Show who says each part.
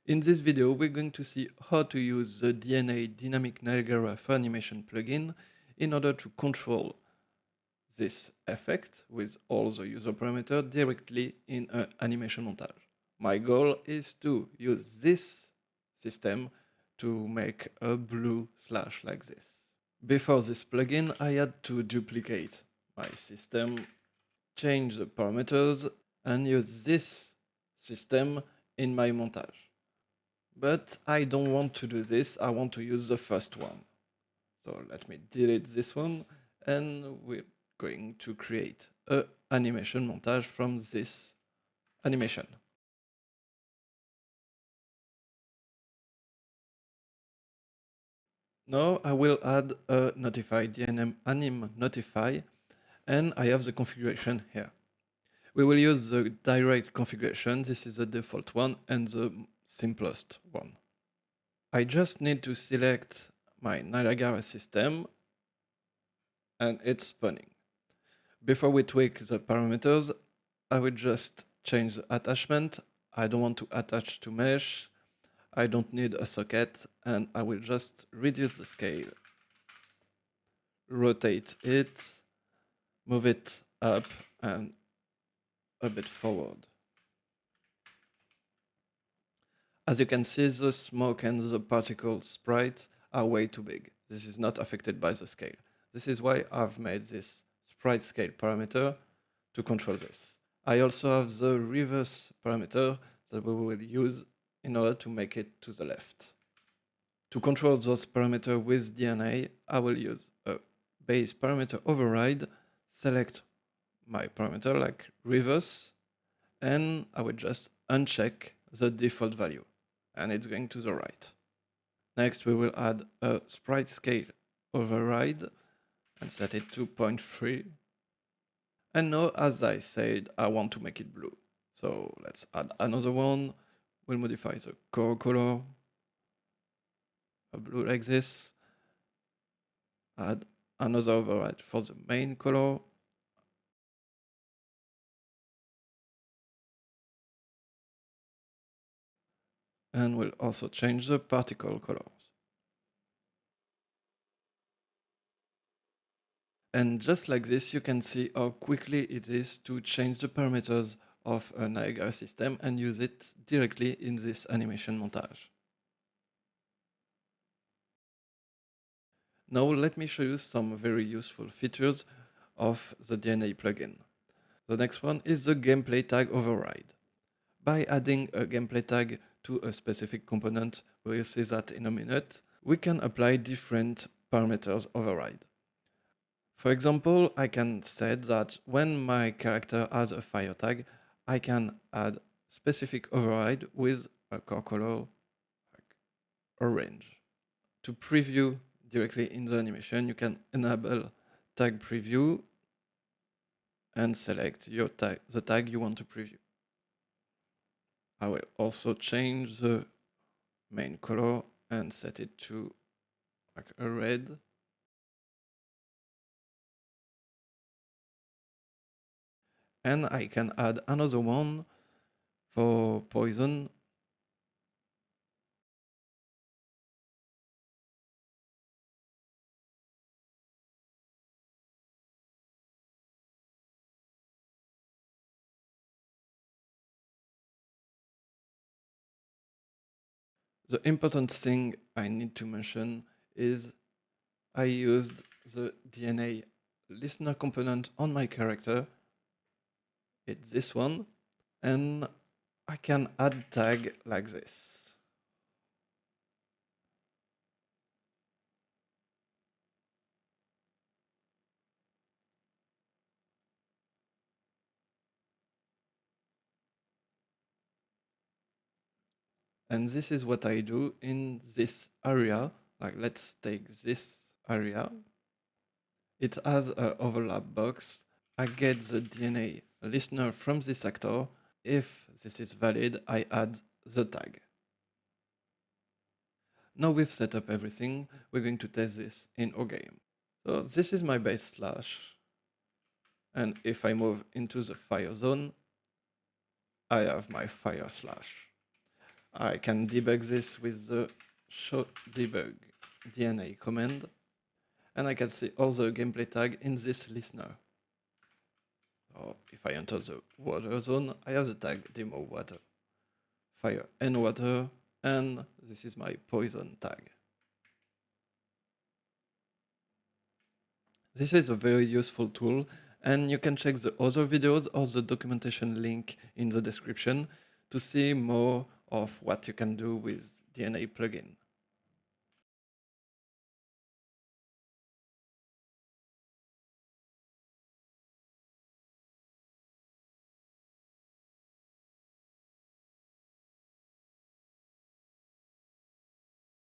Speaker 1: In this video, we're going to see how to use the DNA Dynamic Niagara for Animation plugin in order to control this effect with all the user parameters directly in an animation montage. My goal is to use this system to make a blue slash like this. Before this plugin, I had to duplicate my system, change the parameters, and use this system in my montage. But I don't want to do this, I want to use the first one. So let me delete this one, and we're going to create an animation montage from this animation. Now I will add a notify DNM Anim notify, and I have the configuration here. We will use the direct configuration. This is the default one and the simplest one. I just need to select my Niagara system and it's spawning. Before we tweak the parameters, I will just change the attachment. I don't want to attach to mesh. I don't need a socket, and I will just reduce the scale, rotate it, move it up and a bit forward. As you can see, the smoke and the particle sprite are way too big. This is not affected by the scale. This is why I've made this sprite scale parameter to control this. I also have the reverse parameter that we will use in order to make it to the left. To control those parameters with DNA, I will use a base parameter override, select my parameter like reverse, and I will just uncheck the default value, and it's going to the right. Next, we will add a sprite scale override and set it to 0.3. And now, as I said, I want to make it blue. So let's add another one. We'll modify the core color, a blue like this. Add another override for the main color. And we'll also change the particle colors. And just like this, you can see how quickly it is to change the parameters of a Niagara system and use it directly in this animation montage. Now let me show you some very useful features of the DNA plugin. The next one is the gameplay tag override. By adding a gameplay tag to a specific component, we'll see that in a minute, we can apply different parameters override. For example, I can set that when my character has a fire tag, I can add specific override with a core color like orange. To preview directly in the animation, you can enable tag preview and select your tag, the tag you want to preview. I will also change the main color and set it to like a red. And I can add another one for poison. The important thing I need to mention is I used the DNA listener component on my character. It's this one, and I can add tag like this. And this is what I do in this area. Like, let's take this area. It has an overlap box. I get the DNA listener from this actor. If this is valid, I add the tag. Now we've set up everything, we're going to test this in our game. So this is my base slash. And if I move into the fire zone, I have my fire slash. I can debug this with the show debug DNA command, and I can see all the gameplay tag in this listener. So if I enter the water zone, I have the tag demo water, fire and water, and this is my poison tag. This is a very useful tool, and you can check the other videos or the documentation link in the description to see more of what you can do with DNA plugin.